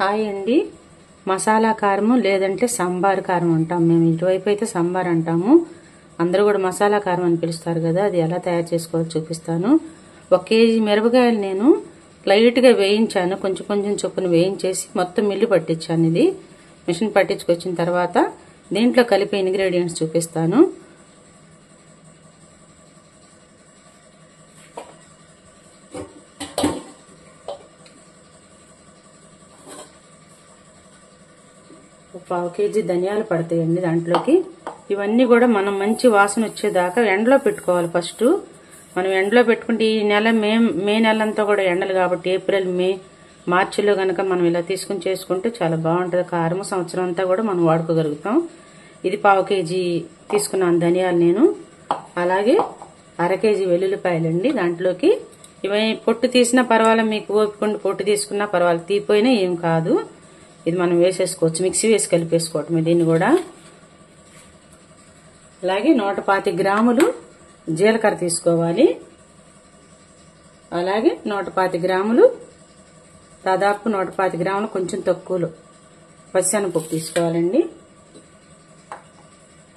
Hi అండి. మసాలా కారము లేదంటే సాంబార్ కారం అంటాం మేము. ఇటువైపు అయితే సాంబార్ అంటాము. అందరూ కూడా మసాలా కారం అని పిలుస్తారు కదా. అది ఎలా తయారు చేసుకోవాలో చూపిస్తాను. 1 కేజీ మిరపకాయలు నేను లైట్గా వేయించాను. కొంచెం కొంచెం చొప్పున వేయించేసి మొత్తం మిల్లు పట్టించాను. ఇది మిషన్ పట్టించుకొచ్చిన తర్వాత దీంట్లో కలిపే ఇంగ్రీడియంట్స్ చూపిస్తాను. పావు కేజీ ధనియాలు పడతాయండి దాంట్లోకి. ఇవన్నీ కూడా మనం మంచి వాసన వచ్చేదాకా ఎండలో పెట్టుకోవాలి. ఫస్ట్ మనం ఎండలో పెట్టుకుంటే ఈ నెల మే నెలంతా కూడా ఎండలు కాబట్టి ఏప్రిల్ మే మార్చిలో గనక మనం ఇలా తీసుకుని చేసుకుంటే చాలా బాగుంటుంది. కారం సంవత్సరం అంతా కూడా మనం వాడుకోగలుగుతాం. ఇది పావు కేజీ తీసుకున్నాను ధనియాలు నేను. అలాగే 1/2 కేజీ వెల్లుల్లిపాయలండి. దాంట్లోకి ఇవి పొట్టు తీసినా పర్వాలేదు, మీకు ఓపికండి పొట్టు తీసుకున్నా పర్వాలేదు, తీపోయినా ఏం కాదు. ఇది మనం వేసేసుకోవచ్చు, మిక్సీ వేసి కలిపేసుకోవటం దీన్ని కూడా. అలాగే 125 గ్రాములు జీలకర్ర తీసుకోవాలి. అలాగే 125 గ్రాములు, దాదాపు 125 గ్రాములు కొంచెం తక్కువలో పచ్చిశనగపప్పు తీసుకోవాలండి.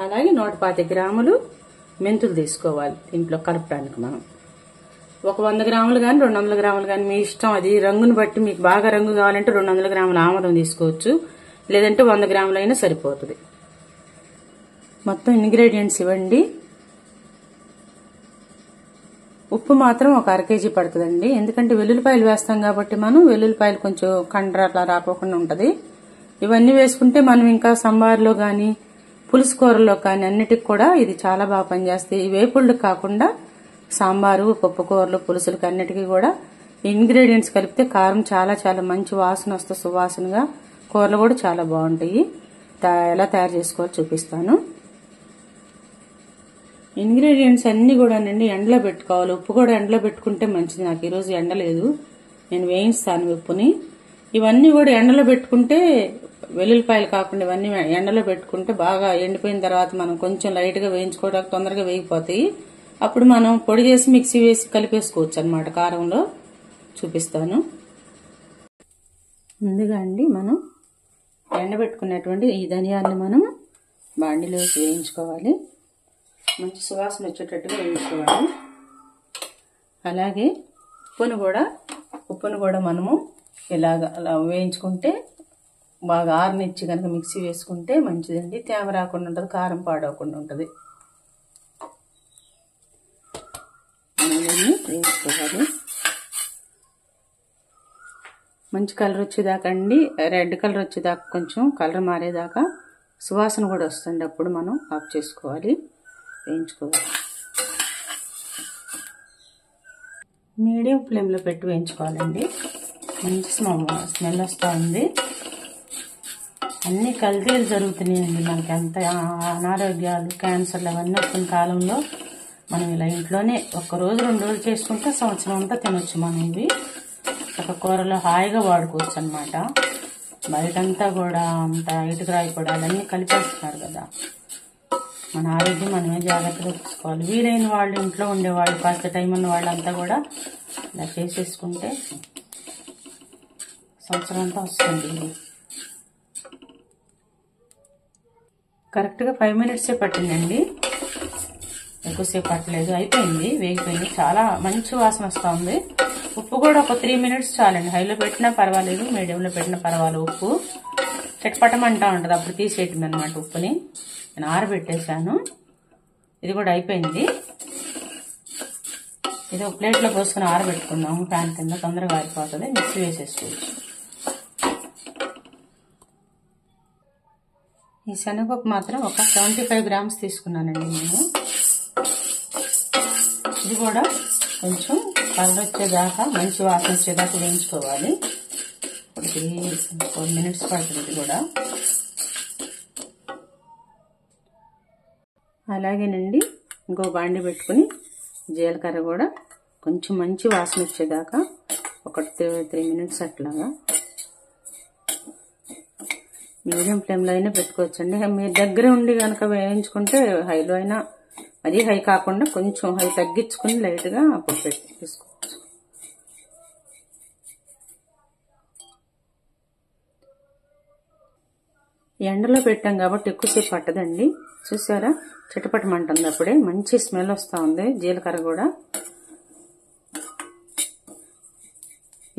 అలాగే 125 గ్రాములు మెంతులు తీసుకోవాలి దీంట్లో కలపడానికి. మనం ఒక 100 గ్రాములు కానీ 200 గ్రాములు కానీ మీ ఇష్టం. అది రంగుని బట్టి మీకు బాగా రంగు కావాలంటే 200 గ్రాముల ఆముదం తీసుకోవచ్చు, లేదంటే 100 గ్రాములు అయినా సరిపోతుంది. మొత్తం ఇంగ్రీడియంట్స్ ఇవ్వండి. ఉప్పు మాత్రం ఒక 1/2 కేజీ పడుతుందండి. ఎందుకంటే వెల్లుల్లిపాయలు వేస్తాం కాబట్టి మనం వెల్లుల్లిపాయలు కొంచెం కండ్ర అట్లా రాకోకుండా ఉంటుంది. ఇవన్నీ వేసుకుంటే మనం ఇంకా సాంబార్లో కానీ పులుసు కూరల్లో కానీ అన్నిటికి కూడా ఇది చాలా బాగా పనిచేస్తాయి. ఈ వేపుళ్ళు కాకుండా సాంబారు, పప్పు కూరలు, పులుసులకి అన్నిటికీ కూడా ఇంగ్రీడియంట్స్ కలిపితే కారం చాలా చాలా మంచి వాసన వస్తుంది, సువాసనగా. కూరలు కూడా చాలా బాగుంటాయి. ఎలా తయారు చేసుకోవాలో చూపిస్తాను. ఇంగ్రీడియంట్స్ అన్ని కూడా ఎండలో పెట్టుకోవాలి. ఉప్పు కూడా ఎండలో పెట్టుకుంటే మంచిది. నాకు ఈరోజు ఎండ లేదు, నేను వేయిస్తాను ఉప్పుని. ఇవన్నీ కూడా ఎండలో పెట్టుకుంటే, వెల్లుల్లిపాయలు కాకుండా ఇవన్నీ ఎండలో పెట్టుకుంటే బాగా ఎండిపోయిన తర్వాత మనం కొంచెం లైట్గా వేయించుకోవడానికి తొందరగా వేగిపోతాయి. అప్పుడు మనం పొడి చేసి మిక్సీ వేసి కలిపేసుకోవచ్చు అన్నమాట. కారంలో చూపిస్తాను. ముందుగా అండి మనం ఎండబెట్టుకున్నటువంటి ఈ ధనియాలను మనం బాండిలో వేయించుకోవాలి. మంచి సువాసన వచ్చేటట్టుగా వేయించుకోవాలి. అలాగే ఉప్పును కూడా మనము అలా వేయించుకుంటే బాగా ఆరనిచ్చి కనుక మిక్సీ వేసుకుంటే మంచిదండి. తేమ రాకుండా ఉంటుంది, కారం పాడవకుండా ఉంటుంది. వేసుకోవాలి. మంచి కలర్ వచ్చేదాకా అండి, రెడ్ కలర్ వచ్చేదాకా, కొంచెం కలర్ మారేదాకా సువాసన కూడా వస్తుంది. అప్పుడు మనం ఆఫ్ చేసుకోవాలి, వేయించుకోవాలి. మీడియం ఫ్లేమ్లో పెట్టి వేయించుకోవాలండి. మంచి స్మెల్ వస్తూ ఉంది. అన్ని కల్తీలు జరుగుతున్నాయండి. మనకి అంత అనారోగ్యాలు, క్యాన్సర్లు అవన్నీ వచ్చిన కాలంలో మనం ఇలా ఇంట్లోనే 1 రోజు 2 రోజులు చేసుకుంటే సంవత్సరం అంతా తినొచ్చు. మనం ఇవి ఒక కూరలో హాయిగా వాడుకోవచ్చు అన్నమాట. బయటంతా కూడా అంత ఇటుకరాయి కూడా అవన్నీ కలిపేస్తున్నారు కదా. మన ఆరోగ్యం మనమే జాగ్రత్తగా చూసుకోవాలి. వీలైన వాళ్ళు, ఇంట్లో ఉండేవాళ్ళు, కాస్త టైం ఉన్న వాళ్ళంతా కూడా ఇలా చేసేసుకుంటే సంవత్సరం అంతా వస్తుంది. కరెక్ట్గా 5 మినిట్సే పట్టిందండి, ఎక్కువసేపు పట్టలేదు. అయిపోయింది, వేగిపోయింది. చాలా మంచి వాసన వస్తూ ఉంది. ఉప్పు కూడా ఒక 3 మినిట్స్ చాలండి. హైలో పెట్టినా పర్వాలేదు, మీడియంలో పెట్టినా పర్వాలేదు. ఉప్పు చట్పటమంటా ఉంటుంది, అప్పుడు తీసేయటం అనమాట. ఉప్పుని నేను ఆరబెట్టేశాను. ఇది కూడా అయిపోయింది. ఇది ఒక ప్లేట్లో పోసుకుని ఆరబెట్టుకుందాము. ఫ్యాన్ కింద తొందరగా ఆరిపోతుంది. మిక్సీ వేసేసుకోవచ్చు. ఈ శనగపప్పు మాత్రం ఒక 75 గ్రామ్స్ తీసుకున్నానండి నేను. ఇది కూడా కొంచెం కలర్ వచ్చేదాకా, మంచి వాసన వచ్చేదాకా వేయించుకోవాలి. ఒక 4 మినిట్స్ పడుతుంది ఇది కూడా. అలాగేనండి ఇంకో బాండి పెట్టుకుని జీలకర్ర కూడా కొంచెం మంచి వాసన వచ్చేదాకా ఒక 3 మినిట్స్ అట్లాగా మీడియం ఫ్లేమ్లో అయినా పెట్టుకోవచ్చండి. మీరు దగ్గర ఉండి కనుక వేయించుకుంటే హైలో అయినా, మరీ హై కాకుండా కొంచెం హై తగ్గించుకుని లైట్గా అప్పుడు తీసుకోవచ్చు. ఎండలో పెట్టాం కాబట్టి ఎక్కువసేపు పట్టదండి. చూసారా, చిటపటమంటుంది. అప్పుడే మంచి స్మెల్ వస్తూ ఉంది. జీలకర్ర కూడా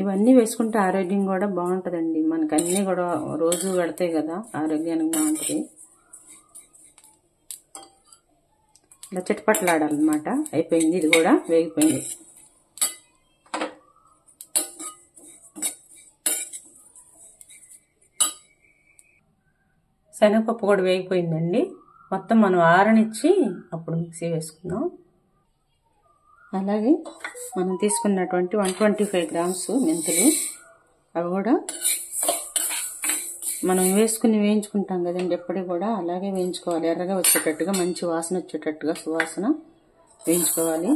ఇవన్నీ వేసుకుంటే ఆరోగ్యం కూడా బాగుంటుందండి. మనకు అన్నీ కూడా రోజు పెడతాయి కదా, ఆరోగ్యానికి బాగుంటుంది. ఇలా చిటపటలాడాలన్నమాట. అయిపోయింది, ఇది కూడా వేగిపోయింది. శనగపప్పు కూడా వేగిపోయిందండి. మొత్తం మనం ఆరనిచ్చి అప్పుడు మిక్సీ వేసుకుందాం. అలాగే మనం తీసుకున్నటువంటి 125 గ్రామ్స్ మెంతులు, అవి కూడా మనం వేయించుకుంటాం కదండి. ఎప్పటికి కూడా అలాగే వేయించుకోవాలి. ఎర్రగా వచ్చేటట్టుగా, మంచి వాసన వచ్చేటట్టుగా, సువాసన వేయించుకోవాలి.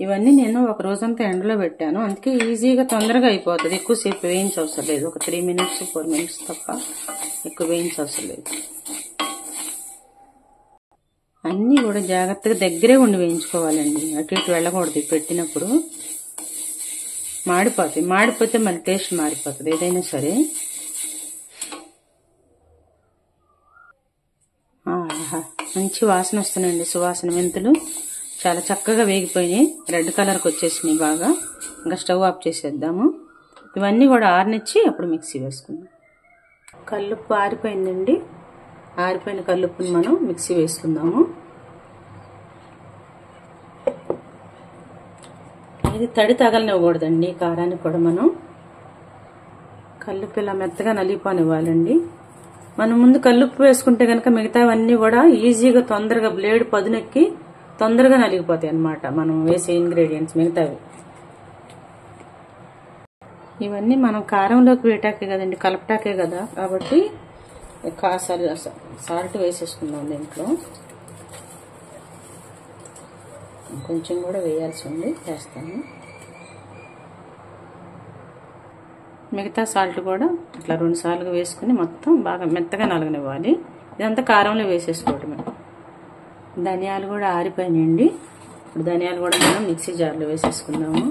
ఇవన్నీ నేను ఒక రోజంతా ఎండలో పెట్టాను, అందుకే ఈజీగా తొందరగా అయిపోతుంది. ఎక్కువసేపు వేయించవసరం లేదు. ఒక 3 మినిట్స్ 4 మినిట్స్ తప్ప ఎక్కువ వేయించవసరం లేదు. అన్నీ కూడా జాగ్రత్తగా దగ్గరే ఉండి వేయించుకోవాలండి. అటు ఇటు వెళ్ళకూడదు. పెట్టినప్పుడు మాడిపోతాయి. మాడిపోతే మళ్ళీ టేస్ట్ మారిపోతుంది ఏదైనా సరే. మంచి వాసన వస్తున్నాయండి, సువాసన. మెంతులు చాలా చక్కగా వేగిపోయినాయి, రెడ్ కలర్కి వచ్చేసినాయి బాగా. ఇంకా స్టవ్ ఆఫ్ చేసేద్దాము. ఇవన్నీ కూడా ఆరనిచ్చి అప్పుడు మిక్సీ వేసుకుందాం. కల్లుప్పు ఆరిపోయిందండి. ఆరిపోయిన కల్లుప్పుని మనం మిక్సీ వేసుకుందాము. ఇది తడి తగలనివ్వకూడదండి. కారానికి కూడా మనం కల్లుప్పు ఇలా మెత్తగా నలిగిపోనివ్వాలండి. మనం ముందు కల్లుప్పు వేసుకుంటే కనుక మిగతావన్నీ కూడా ఈజీగా తొందరగా బ్లేడ్ పదునెక్కి తొందరగా నలిగిపోతాయి అన్నమాట. మనం వేసే ఇంగ్రీడియంట్స్ మిగతావి ఇవన్నీ మనం కారంలోకి వేటాకే కదండి, కలపటాకే కదా. కాబట్టి కాసారి సాల్ట్ వేసేసుకుందాం. దీంట్లో కొంచెం కూడా వేయాల్సి ఉంది, వేస్తాను. మిగతా సాల్ట్ కూడా ఇట్లా 2 సార్లుగా వేసుకుని మొత్తం బాగా మెత్తగా నలగనివ్వాలి. ఇదంతా కారంలో వేసేసుకోవటమే. ధనియాలు కూడా ఆరిపోయినాయండి. ఇప్పుడు ధనియాలు కూడా మనం మిక్సీ జార్లో వేసేసుకుందాము.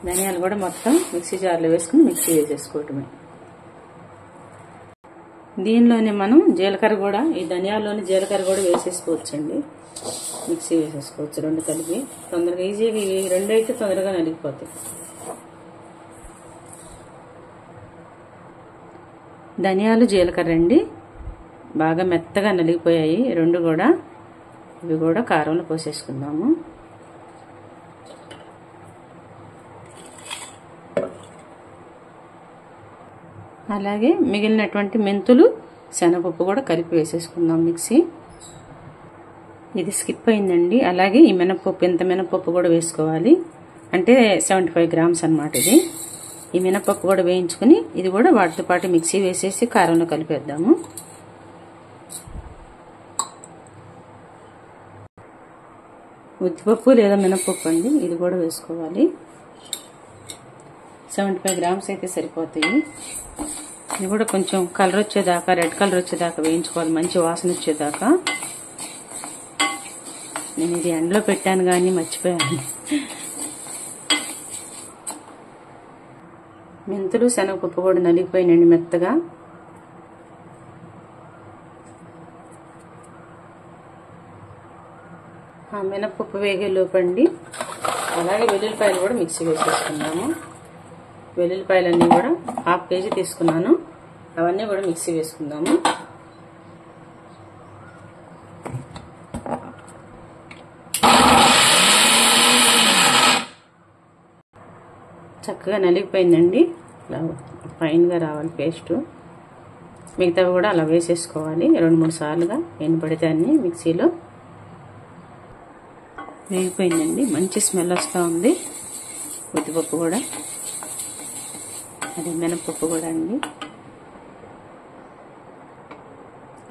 ధనియాలు కూడా మొత్తం మిక్సీ జార్లో వేసుకుని మిక్సీ వేసేసుకోవటమే. దీనిలోనే మనం జీలకర్ర కూడా, ఈ ధనియాల్లోని జీలకర్ర కూడా వేసేసుకోవచ్చండి. మిక్సీ వేసేసుకోవచ్చు 2 కలిపి. తొందరగా ఈజీగా, ఈ 2 అయితే తొందరగా నలిగిపోతాయి. ధనియాలు జీలకర్ర అండి బాగా మెత్తగా నలిగిపోయాయి 2 కూడా. ఇవి కూడా కారంలో పోసేసుకుందాము. అలాగే మిగిలినటువంటి మెంతులు, శనగపప్పు కూడా కలిపి వేసేసుకుందాం మిక్సీ. ఇది స్కిప్ అయిందండి. అలాగే ఈ మినపప్పు, ఇంత మినపప్పు కూడా వేసుకోవాలి. అంటే 75 గ్రామ్స్ అన్నమాట ఇది. ఈ మినపప్పు కూడా వేయించుకుని ఇది కూడా వాటితో పాటు మిక్సీ వేసేసి కారంలో కలిపేద్దాము. ఉద్దిపప్పు లేదా మినపప్పు అండి, ఇది కూడా వేసుకోవాలి. 75 గ్రామ్స్ అయితే సరిపోతాయి. ఇది కూడా కొంచెం కలర్ వచ్చేదాకా, రెడ్ కలర్ వచ్చేదాకా వేయించుకోవాలి, మంచి వాసన వచ్చేదాకా. నేను ఇది ఎండలో పెట్టాను కానీ మర్చిపోయాను. మెంతులు, శనగపప్పు కూడా నలిగిపోయినండి మెత్తగా. మినపప్పు వేగే లోపండి అలాగే వెల్లుల్లిపాయలు కూడా మిక్సీ వేసేసుకున్నాము. వెల్లుల్లిపాయలన్నీ కూడా 1/2 కేజీ తీసుకున్నాను. అవన్నీ కూడా మిక్సీ వేసుకుందాము. చక్కగా నలిగిపోయిందండి. ఇలా ఫైన్గా రావాలి పేస్ట్. మిగతావి కూడా అలా వేసేసుకోవాలి 2-3 సార్లుగా. ఎన్ని పడితే అన్ని మిక్సీలో. వేగిపోయిందండి, మంచి స్మెల్ వస్తూ ఉంది. ఉద్దిపప్పు కూడా, అదే మినపప్పు కూడా అండి.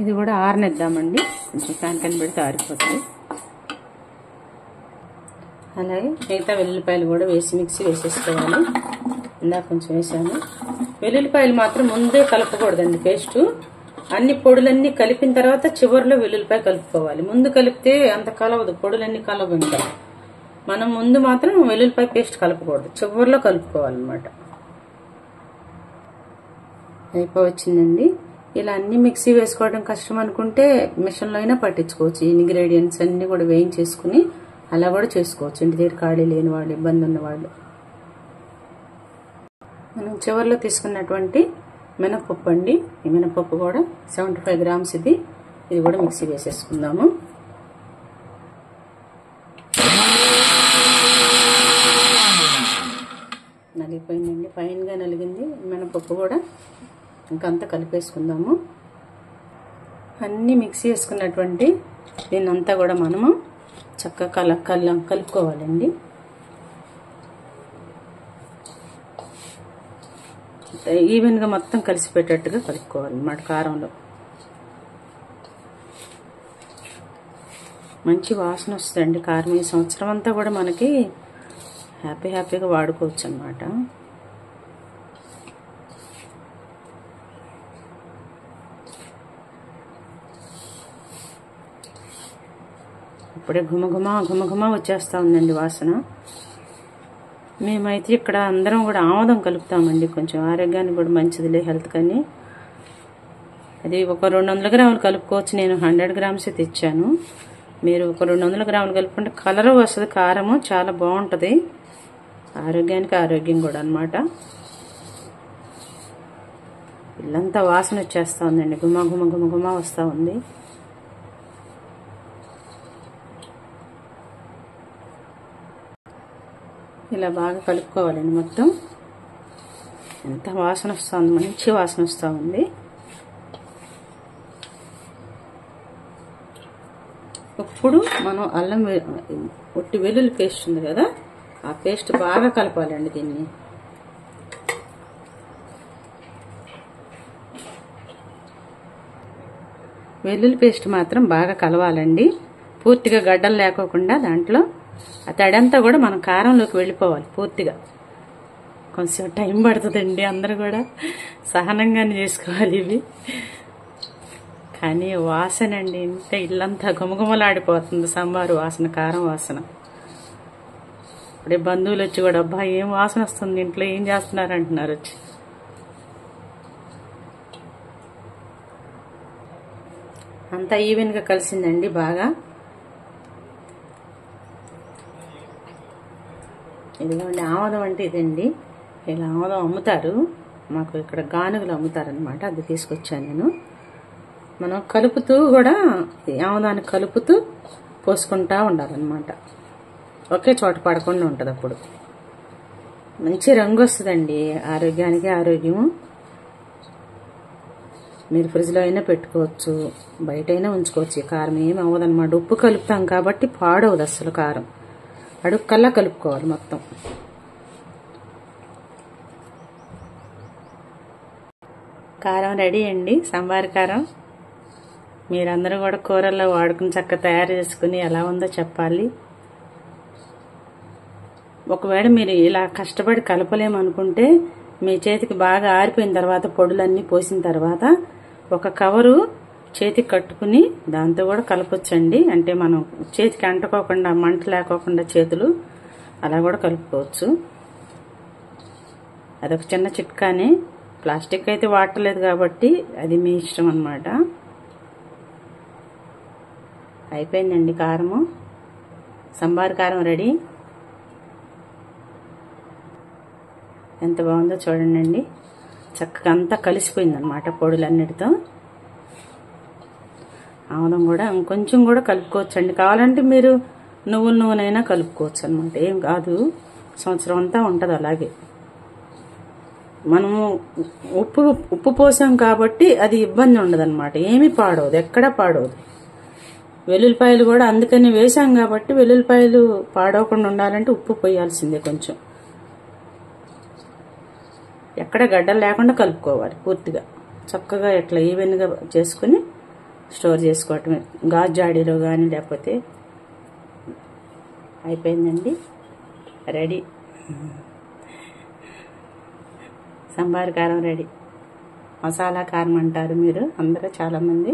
ఇది కూడా ఆరనిద్దామండి, కొంచెం ఫ్యాన్ కింద పెడితే ఆరిపోతుంది. అలాగే మిగతా వెల్లుల్లిపాయలు కూడా వేసి మిక్సీ వేసేసుకోవాలి. ఇందాక కొంచెం వేసాను. వెల్లుల్లిపాయలు మాత్రం ముందే కలపకూడదండి పేస్టు. అన్ని పొడులన్నీ కలిపిన తర్వాత చివరిలో వెల్లుల్లిపాయ కలుపుకోవాలి. ముందు కలిపితే అంత కలవదు, పొడులన్నీ కలవు. ఇంకా మనం ముందు మాత్రం వెల్లుల్లిపాయ పేస్ట్ కలపకూడదు, చివరిలో కలుపుకోవాలన్నమాట. అయిపోవచ్చిందండి. ఇలా అన్ని మిక్సీ వేసుకోవడం కష్టం అనుకుంటే మిషన్లో అయినా పట్టించుకోవచ్చు. ఈ ఇంగ్రీడియంట్స్ అన్ని కూడా వేయించేసుకుని అలా కూడా చేసుకోవచ్చు, ఇంటి దగ్గర ఖాళీ లేని వాళ్ళు, ఇబ్బంది ఉన్న వాళ్ళు. మనం చివరిలో తీసుకున్నటువంటి మినపప్పు అండి. ఈ మినపప్పు కూడా 75 గ్రామ్స్ ఇది కూడా మిక్సీ వేసేసుకుందాము. నలిగిపోయిందండి, ఫైన్గా నలిగింది మినపప్పు కూడా. ఇంకంతా కలిపేసుకుందాము. అన్నీ మిక్సీ వేసుకున్నటువంటి దీన్నంతా కూడా మనము చక్కగా కలుపుకోవాలండి. ఈవెన్గా మొత్తం కలిసిపెట్టేట్టుగా కలుపుకోవాలన్నమాట. కారంలో మంచి వాసన వస్తుందండి కారం. ఈ సంవత్సరం అంతా కూడా మనకి హ్యాపీగా వాడుకోవచ్చు అన్నమాట. ఇప్పుడే ఘుమఘుమ వచ్చేస్తా ఉందండి వాసన. మేమైతే ఇక్కడ అందరం కూడా ఆముదం కలుపుతామండి, కొంచెం ఆరోగ్యానికి కూడా మంచిదిలే, హెల్త్ కానీ. అది ఒక 200 గ్రాములు కలుపుకోవచ్చు. నేను 100 గ్రామ్స్ తెచ్చాను. మీరు ఒక 200 గ్రాములు కలుపుకుంటే కలర్ వస్తుంది, కారము చాలా బాగుంటుంది, ఆరోగ్యానికి ఆరోగ్యం కూడా అన్నమాట. ఇల్లంతా వాసన వచ్చేస్తా ఉందండి, గుమ వస్తూ ఉంది. ఇలా బాగా కలుపుకోవాలండి మొత్తం. ఎంత వాసన వస్తుంది, మంచి వాసన వస్తూ ఉంది. ఇప్పుడు మనం అల్లం ఒట్టి వెల్లుల్లి పేస్ట్ ఉంది కదా, ఆ పేస్ట్ బాగా కలపాలండి దీన్ని. వెల్లుల్లి పేస్ట్ మాత్రం బాగా కలవాలండి, పూర్తిగా గడ్డలు లేకోకుండా. దాంట్లో ఆ తడంతా కూడా మనం కారంలోకి వెళ్ళిపోవాలి పూర్తిగా. కొంచెం టైం పడుతుందండి, అందరూ కూడా సహనంగానే చేసుకోవాలి ఇవి. కానీ వాసన అండి, ఇంత ఇల్లంతా గుమగుమలాడిపోతుంది, సాంబారు వాసన, కారం వాసన. ఇప్పుడే బంధువులు వచ్చి కూడా, అబ్బా ఏం వాసన వస్తుంది, ఇంట్లో ఏం చేస్తున్నారు అంటున్నారు వచ్చి. అంతా ఈవెన్గా కలిసిందండి బాగా. ఇదిగోండి ఆముదం అంటే ఇదండి, ఇలా ఆముదం అమ్ముతారు మాకు ఇక్కడ, గానుగలు అమ్ముతారనమాట. అది తీసుకొచ్చాను నేను. మనం కలుపుతూ కూడా ఆముదాన్ని కలుపుతూ పోసుకుంటా ఉండాలన్నమాట, ఒకే చోట పడకుండా ఉంటుంది. అప్పుడు మంచి రంగు వస్తుందండి, ఆరోగ్యానికి ఆరోగ్యము. మీరు ఫ్రిడ్జ్లో అయినా పెట్టుకోవచ్చు, బయట అయినా ఉంచుకోవచ్చు. ఈ కారం ఏమి అవ్వదన్నమాట, ఉప్పు కలుపుతాం కాబట్టి పాడవదు అసలు. కారం అడుక్కల్లా కలుపుకోవాలి మొత్తం. కారం రెడీ అండి, సాంబార్ కారం. మీరందరూ కూడా కూరల్లో వాడుకుని చక్కగా తయారు చేసుకుని ఎలా ఉందో చెప్పాలి. ఒకవేళ మీరు ఇలా కష్టపడి కలపలేమనుకుంటే మీ చేతికి బాగా ఆరిపోయిన తర్వాత, పొడులన్నీ పోసిన తర్వాత ఒక కవరు చేతికి కట్టుకుని దాంతో కూడా కలపొచ్చండి. అంటే మనం చేతికి అంటుకోకుండా, మంట లేకోకుండా చేతులు అలా కూడా కలుపుకోవచ్చు. అదొక చిన్న చిట్కానే. ప్లాస్టిక్ అయితే వాడలేదు కాబట్టి అది మీ ఇష్టం అన్నమాట. అయిపోయిందండి కారము, సాంబార్ కారం రెడీ. ఎంత బాగుందో చూడండి, చక్కగా అంతా కలిసిపోయిందనమాట పొడులన్నిటితో. ఆముదం కూడా ఇంకొంచెం కూడా కలుపుకోవచ్చండి, కావాలంటే మీరు నువ్వుల నూనెైనా కలుపుకోవచ్చు అనమాట, ఏం కాదు. సంవత్సరం అంతా ఉంటుంది అలాగే. మనము ఉప్పు పోసాం కాబట్టి అది ఇబ్బంది ఉండదన్నమాట, ఏమీ పాడవదు, ఎక్కడా పాడవదు. వెల్లుల్లిపాయలు కూడా అందుకని వేసాం కాబట్టి వెల్లుల్లిపాయలు పాడవకుండా ఉండాలంటే ఉప్పు పోయాల్సిందే కొంచెం. ఎక్కడ గడ్డలు లేకుండా కలుపుకోవాలి పూర్తిగా. చక్కగా ఇట్లా ఈవెన్గా చేసుకుని స్టోర్ చేసుకోవటమే, గాజు జాడీలో కానీ లేకపోతే. అయిపోయిందండి, రెడీ. సాంబార్ కారం రెడీ. మసాలా కారం అంటారు మీరు అందరూ చాలా మంది.